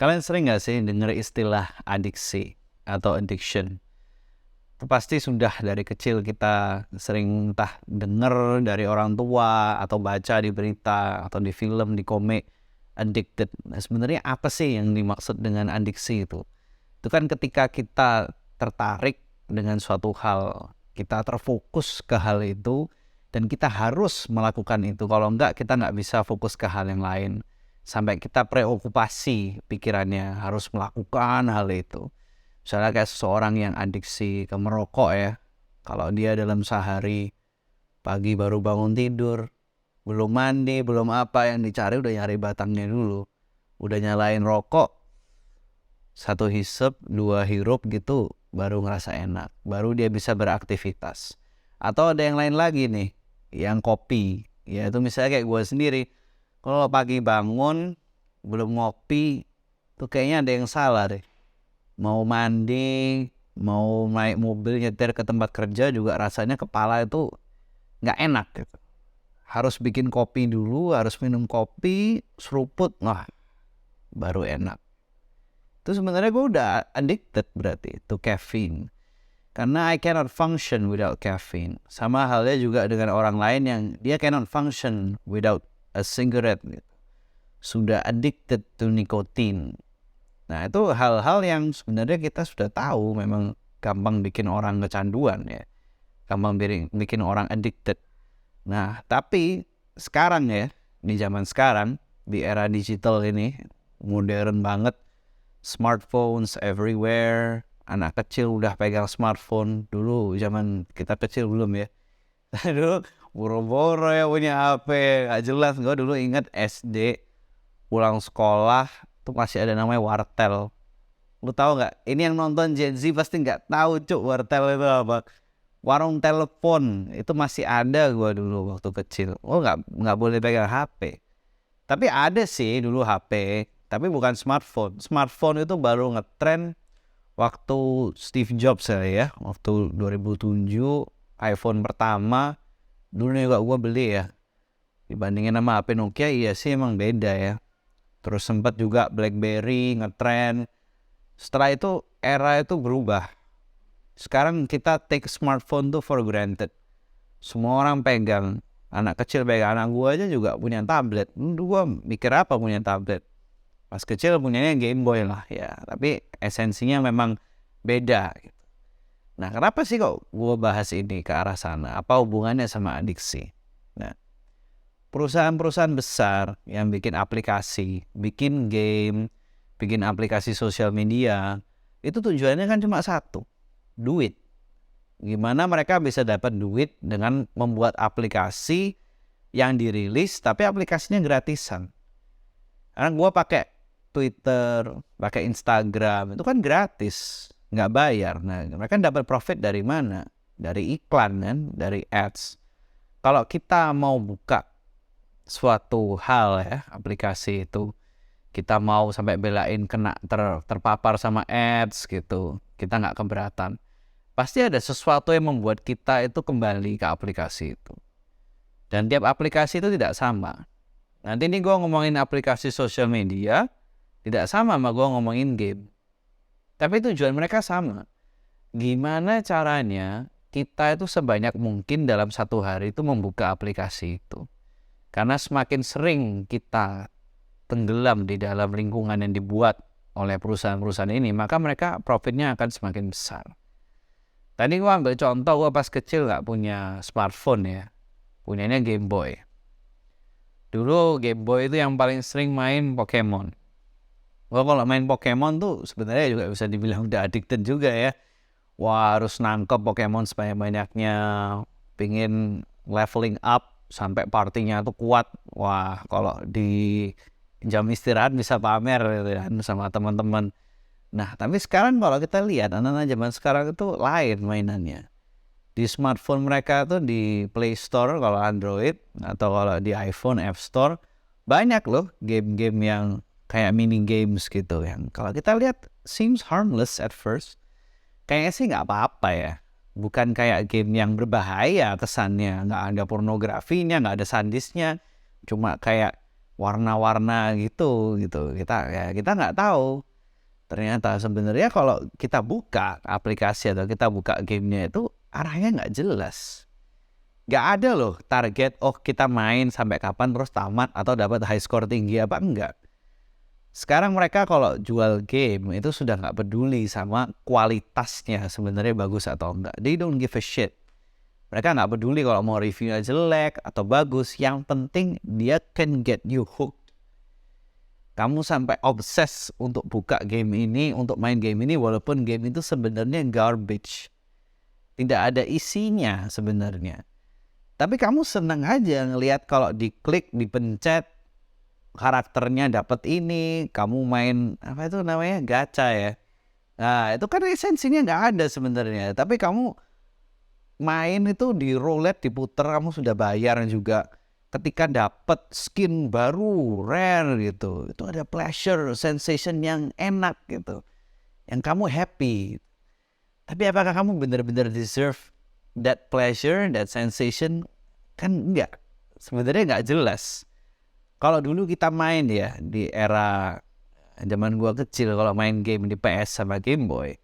Kalian sering nggak sih dengar istilah adiksi atau addiction? Itu pasti sudah dari kecil kita sering entah dengar dari orang tua atau baca di berita atau di film, di komik, addicted. Nah, sebenarnya apa sih yang dimaksud dengan adiksi itu? Itu kan ketika kita tertarik dengan suatu hal, kita terfokus ke hal itu, dan kita harus melakukan itu. Kalau enggak, kita nggak bisa fokus ke hal yang lain. Sampai kita preokupasi pikirannya harus melakukan hal itu. Misalnya kayak seseorang yang adiksi ke merokok ya. Kalau dia dalam sehari pagi baru bangun tidur, belum mandi, belum apa, yang dicari udah nyari batangnya dulu. Udah nyalain rokok, satu hisep, dua hirup gitu, baru ngerasa enak. Baru dia bisa beraktivitas. Atau ada yang lain lagi nih, yang kopi. Ya itu misalnya kayak gue sendiri. Kalau pagi bangun, belum ngopi, tuh kayaknya ada yang salah deh. Mau mandi, mau naik mobil nyetir ke tempat kerja juga rasanya kepala itu nggak enak gitu. Harus bikin kopi dulu, harus minum kopi, seruput, wah baru enak. Itu sebenarnya gue udah addicted berarti to caffeine. Karena I cannot function without caffeine. Sama halnya juga dengan orang lain yang dia cannot function without a cigarette gitu. Sudah addicted to nicotine. Nah itu hal-hal yang sebenarnya kita sudah tahu memang gampang bikin orang kecanduan ya. Gampang bikin orang addicted. Nah tapi sekarang ya, di zaman sekarang, di era digital ini, modern banget, smartphones everywhere, anak kecil udah pegang smartphone. Dulu zaman kita kecil belum ya. Dulu boro-boro ya punya HP, gak jelas. Gue dulu ingat SD pulang sekolah tuh masih ada namanya wartel. Lu tahu nggak? Ini yang nonton Gen Z pasti nggak tahu cuk wartel itu apa. Warung telepon itu masih ada gua dulu waktu kecil. Oh nggak boleh pegang HP. Tapi ada sih dulu HP, tapi bukan smartphone. Smartphone itu baru ngetren waktu Steve Jobs ya, waktu 2007 iPhone pertama. Dulu juga gua beli ya. Dibandingin sama HP Nokia, iya sih emang beda ya. Terus sempat juga BlackBerry ngetren. Setelah itu era itu berubah. Sekarang kita take smartphone tuh for granted. Semua orang pegang. Anak kecil pegang. Anak gua aja juga punya tablet. Gua mikir apa punya tablet? Pas kecil punyanya Game Boy lah ya. Tapi esensinya memang beda. Nah kenapa sih kok gua bahas ini ke arah sana? Apa hubungannya sama adiksi? Nah, perusahaan-perusahaan besar yang bikin aplikasi, bikin game, bikin aplikasi sosial media, itu tujuannya kan cuma satu, duit. Gimana mereka bisa dapat duit dengan membuat aplikasi yang dirilis tapi aplikasinya gratisan. Karena gue pakai Twitter, pakai Instagram, itu kan gratis, nggak bayar. Nah, mereka dapat profit dari mana? Dari iklan kan, dari ads. Kalau kita mau buka suatu hal ya, aplikasi itu, kita mau sampai belain kena terpapar sama ads gitu, kita nggak keberatan. Pasti ada sesuatu yang membuat kita itu kembali ke aplikasi itu. Dan tiap aplikasi itu tidak sama. Nanti ini gue ngomongin aplikasi sosial media, tidak sama sama gue ngomongin game. Tapi tujuan mereka sama. Gimana caranya kita itu sebanyak mungkin dalam satu hari itu membuka aplikasi itu. Karena semakin sering kita tenggelam di dalam lingkungan yang dibuat oleh perusahaan-perusahaan ini, maka mereka profitnya akan semakin besar. Tadi gue ambil contoh, gue pas kecil gak punya smartphone ya. Punyanya Game Boy. Dulu Game Boy itu yang paling sering main Pokemon. Gue kalau main Pokemon tuh sebenarnya juga bisa dibilang udah addicted juga ya. Wah harus nangkep Pokemon sebanyak-banyaknya. Pingin leveling up sampai partinya tuh kuat. Wah kalau di jam istirahat bisa pamer gitu ya, sama teman-teman. Nah tapi sekarang kalau kita lihat anak-anak zaman sekarang itu lain mainannya. Di smartphone mereka tuh di Play Store kalau Android, atau kalau di iPhone App Store, banyak loh game-game yang kayak mini games gitu, yang kalau kita lihat seems harmless at first. Kayaknya sih nggak apa-apa ya. Bukan kayak game yang berbahaya kesannya, nggak ada pornografinya, nggak ada sadisnya, cuma kayak warna-warna gitu. Kita nggak tahu. Ternyata sebenarnya kalau kita buka aplikasi atau kita buka gamenya itu arahnya nggak jelas. Nggak ada loh target, oh kita main sampai kapan terus tamat atau dapat high score tinggi apa, enggak. Sekarang mereka kalau jual game itu sudah nggak peduli sama kualitasnya sebenarnya bagus atau enggak. They don't give a shit. Mereka nggak peduli kalau mau reviewnya jelek atau bagus. Yang penting dia can get you hooked. Kamu sampai obses untuk buka game ini, untuk main game ini, walaupun game itu sebenarnya garbage. Tidak ada isinya sebenarnya. Tapi kamu senang aja ngelihat kalau diklik, dipencet, karakternya dapat ini, kamu main, apa itu namanya, gacha ya. Nah, itu kan esensinya nggak ada sebenarnya. Tapi kamu main itu di roulette, diputer, kamu sudah bayar juga. Ketika dapat skin baru, rare gitu, itu ada pleasure, sensation yang enak gitu, yang kamu happy. Tapi apakah kamu benar-benar deserve that pleasure, that sensation? Kan enggak, sebenarnya nggak jelas. Kalau dulu kita main ya, di era zaman gua kecil, kalau main game di PS sama Game Boy,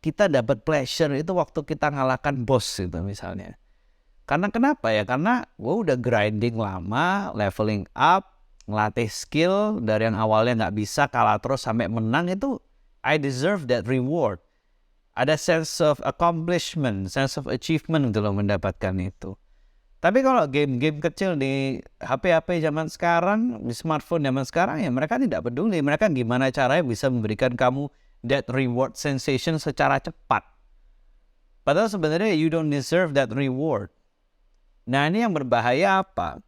kita dapat pleasure itu waktu kita ngalahkan boss itu misalnya. Karena kenapa ya? Karena gue udah grinding lama, leveling up, ngelatih skill dari yang awalnya nggak bisa, kalah terus sampai menang itu, I deserve that reward. Ada sense of accomplishment, sense of achievement gitu loh mendapatkan itu. Tapi kalau game-game kecil di HP-HP zaman sekarang, di smartphone zaman sekarang ya mereka tidak peduli. Mereka gimana caranya bisa memberikan kamu that reward sensation secara cepat. Padahal sebenarnya you don't deserve that reward. Nah ini yang berbahaya apa?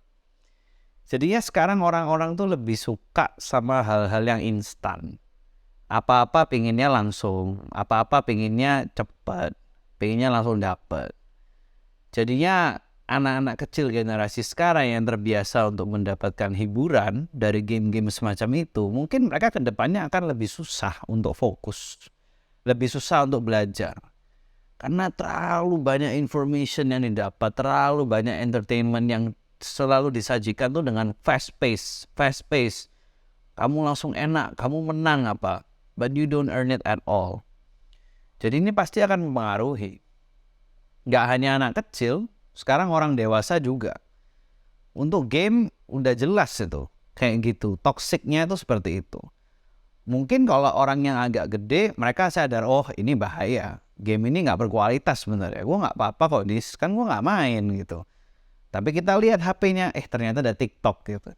Jadinya sekarang orang-orang tuh lebih suka sama hal-hal yang instan. Apa-apa pinginnya langsung, apa-apa pinginnya cepat, pinginnya langsung dapat. Jadinya anak-anak kecil generasi sekarang yang terbiasa untuk mendapatkan hiburan dari game-game semacam itu, mungkin mereka ke depannya akan lebih susah untuk fokus, lebih susah untuk belajar. Karena terlalu banyak information yang didapat, terlalu banyak entertainment yang selalu disajikan tuh dengan fast pace. Kamu langsung enak, kamu menang apa, but you don't earn it at all. Jadi ini pasti akan mempengaruhi. Gak hanya anak kecil, sekarang orang dewasa juga. Untuk game udah jelas itu, kayak gitu. Toksiknya itu seperti itu. Mungkin kalau orang yang agak gede, mereka sadar, oh ini bahaya. Game ini nggak berkualitas sebenarnya. Gue nggak apa-apa kok, kan gue nggak main gitu. Tapi kita lihat HP-nya, ternyata ada TikTok gitu.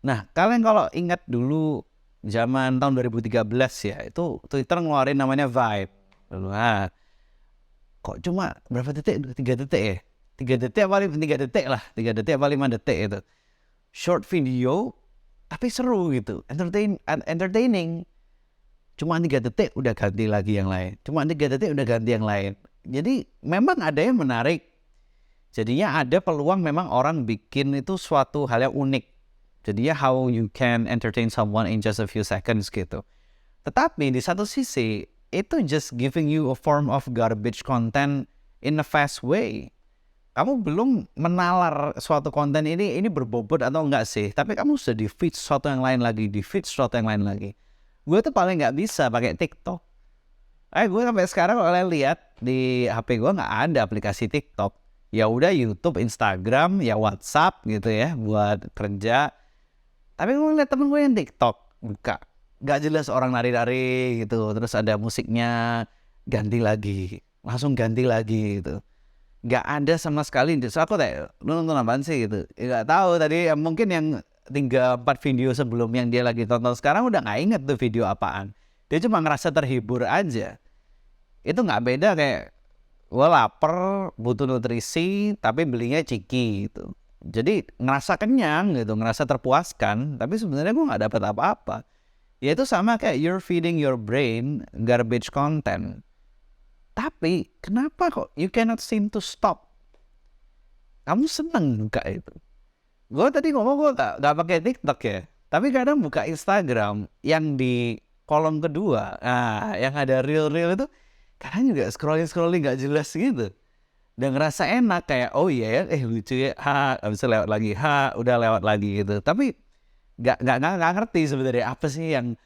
Nah, kalian kalau ingat dulu zaman tahun 2013 ya, itu Twitter ngeluarin namanya Vibe. Lalu, kok cuma berapa detik? 3 detik ya? 3 detik lah. 3 detik apa 5 detik itu. Short video, tapi seru gitu. Entertaining. Cuma 3 detik udah ganti lagi yang lain. Cuma 3 detik udah ganti yang lain. Jadi memang ada yang menarik. Jadinya ada peluang memang orang bikin itu suatu hal yang unik. Jadinya how you can entertain someone in just a few seconds gitu. Tetapi di satu sisi, itu just giving you a form of garbage content in a fast way. Kamu belum menalar suatu konten ini berbobot atau enggak sih. Tapi kamu sudah di-feed sesuatu yang lain lagi. Gue tuh paling nggak bisa pakai TikTok. Gue sampai sekarang kalau kalian lihat di HP gue nggak ada aplikasi TikTok. Ya udah YouTube, Instagram, ya WhatsApp gitu ya buat kerja. Tapi gue lihat temen gue yang TikTok buka, nggak jelas orang nari-nari gitu. Terus ada musiknya ganti lagi, langsung ganti lagi gitu. Nggak ada sama sekali. Terus aku kayak, lu nonton apaan sih gitu? Nggak tahu tadi mungkin yang 3-4 video sebelum yang dia lagi tonton sekarang udah gak inget tuh video apaan. Dia cuma ngerasa terhibur aja. Itu gak beda kayak gue lapar, butuh nutrisi, tapi belinya ciki gitu. Jadi ngerasa kenyang gitu, ngerasa terpuaskan, tapi sebenarnya gue gak dapat apa-apa. Ya itu sama kayak you're feeding your brain garbage content. Tapi kenapa kok you cannot seem to stop? Kamu seneng buka itu. Gue tadi ngomong gue gak pakai TikTok ya. Tapi kadang buka Instagram yang di kolom kedua. Nah, yang ada reel-reel itu. Kadang juga scrolling gak jelas gitu. Dan ngerasa enak kayak, oh iya ya, lucu ya. Habis lewat lagi. Udah lewat lagi gitu. Tapi nggak ngerti sebenarnya apa sih yang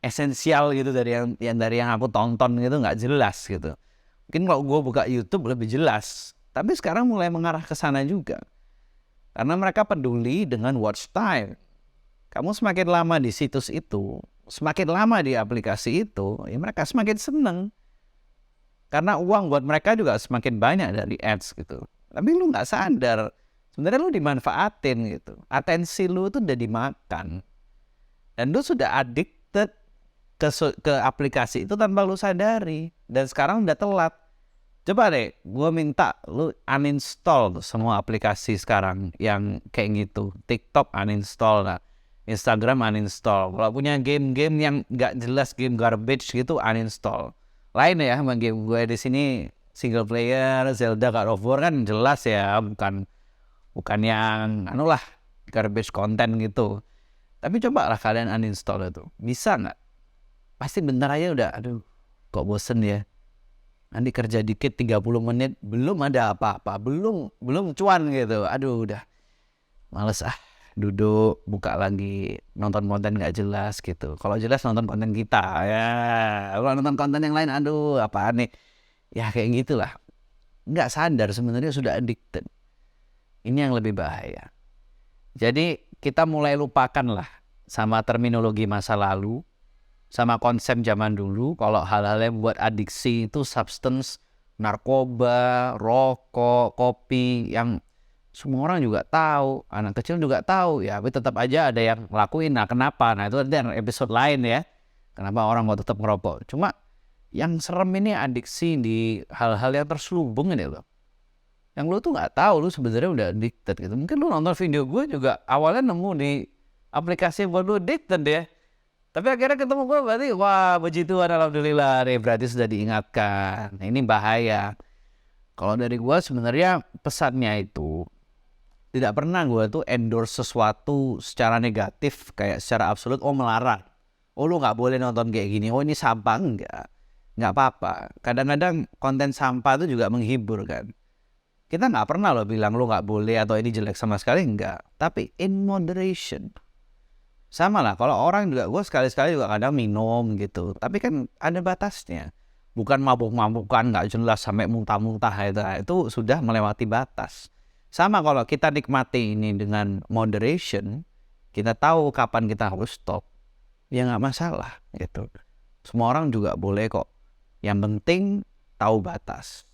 esensial gitu dari yang aku tonton gitu, nggak jelas gitu. Mungkin kalau gue buka YouTube lebih jelas, tapi sekarang mulai mengarah ke sana juga karena mereka peduli dengan watch time. Kamu semakin lama di situs itu, semakin lama di aplikasi itu, ya mereka semakin seneng. Karena uang buat mereka juga semakin banyak dari ads gitu. Tapi lu nggak sadar, sebenarnya lu dimanfaatin gitu. Atensi lu tuh udah dimakan. Dan lu sudah addicted ke aplikasi itu tanpa lu sadari. Dan sekarang udah telat. Coba deh, gue minta lu uninstall tuh semua aplikasi sekarang yang kayak gitu. TikTok uninstall lah. Instagram uninstall. Kalau punya game-game yang nggak jelas, game garbage gitu, uninstall. Lain ya sama game gue di sini single player, Zelda, God of War kan jelas ya, bukan yang garbage content gitu. Tapi coba lah kalian uninstall itu. Bisa nggak? Pasti bentar aja udah, aduh kok bosen ya. Nanti kerja dikit 30 menit belum ada apa-apa, belum cuan gitu. Aduh udah males duduk buka lagi nonton konten nggak jelas gitu. Kalau jelas nonton konten kita ya, kalau nonton konten yang lain aduh apaan nih ya, kayak gitulah. Nggak sadar sebenarnya sudah addicted. Ini yang lebih bahaya. Jadi kita mulai lupakan lah sama terminologi masa lalu, sama konsep zaman dulu. Kalau hal-hal yang buat adiksi itu substance, narkoba, rokok, kopi, yang semua orang juga tahu, anak kecil juga tahu ya, tapi tetap aja ada yang ngelakuin. Nah kenapa? Nah itu ada episode lain ya, kenapa orang mau tetap ngerokok. Cuma yang serem ini adiksi di hal-hal yang terselubung ini loh, yang lu tuh nggak tahu lu sebenarnya udah addicted gitu. Mungkin lu nonton video gue juga awalnya nemu di aplikasi buat lu addicted ya, tapi akhirnya ketemu gue, berarti wah puji Tuhan, alhamdulillah nih, berarti sudah diingatkan. Nah, ini bahaya. Kalau dari gue sebenarnya pesannya itu tidak pernah gue tuh endorse sesuatu secara negatif kayak secara absolut, melarang. Lu nggak boleh nonton kayak gini. Ini sampah, nggak apa-apa. Kadang-kadang konten sampah itu juga menghibur kan. Kita nggak pernah loh bilang lu nggak boleh atau ini jelek sama sekali, enggak. Tapi in moderation. Sama lah, kalau orang juga, gue sekali-sekali juga kadang minum gitu. Tapi kan ada batasnya. Bukan mabuk-mabukan nggak jelas sampai muntah-muntah itu sudah melewati batas. Sama kalau kita nikmati ini dengan moderation, kita tahu kapan kita harus stop, ya nggak masalah gitu. Semua orang juga boleh kok. Yang penting tahu batas.